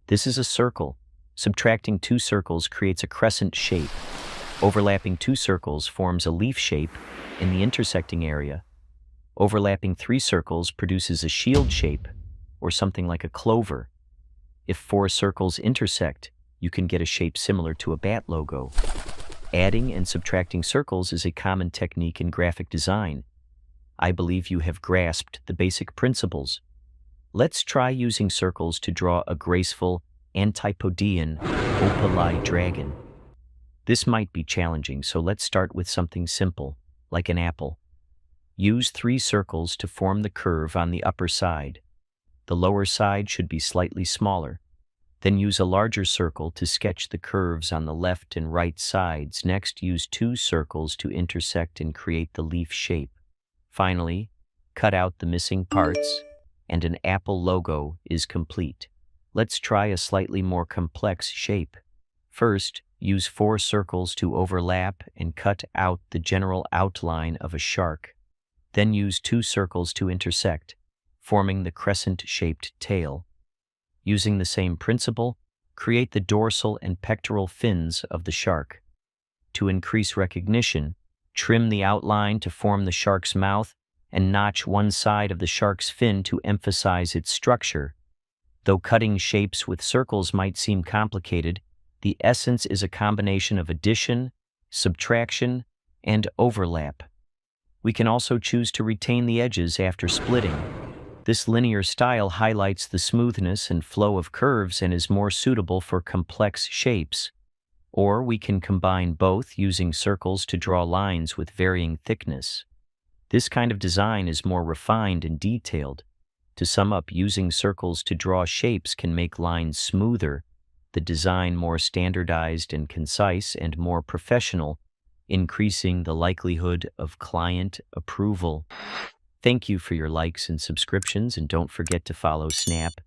This is a circle. Subtracting two circles creates a crescent shape. Overlapping two circles forms a leaf shape in the intersecting area. Overlapping three circles produces a shield shape, or something like a clover. If four circles intersect, you can get a shape similar to a bat logo. Adding and subtracting circles is a common technique in graphic design. I believe you have grasped the basic principles. Let's try using circles to draw a graceful Antipodean opali dragon. This might be challenging, so let's start with something simple, like an apple. Use three circles to form the curve on the upper side. The lower side should be slightly smaller. Then use a larger circle to sketch the curves on the left and right sides. Next, use two circles to intersect and create the leaf shape. Finally, cut out the missing parts, and an apple logo is complete. Let's try a slightly more complex shape. First, use four circles to overlap and cut out the general outline of a shark. Then use two circles to intersect, forming the crescent-shaped tail. Using the same principle, create the dorsal and pectoral fins of the shark. To increase recognition, trim the outline to form the shark's mouth and notch one side of the shark's fin to emphasize its structure. Though cutting shapes with circles might seem complicated, the essence is a combination of addition, subtraction, and overlap. We can also choose to retain the edges after splitting. This linear style highlights the smoothness and flow of curves and is more suitable for complex shapes. Or we can combine both using circles to draw lines with varying thickness. This kind of design is more refined and detailed. To sum up, using circles to draw shapes can make lines smoother, the design more standardized and concise, and more professional, increasing the likelihood of client approval. Thank you for your likes and subscriptions, and don't forget to follow Snap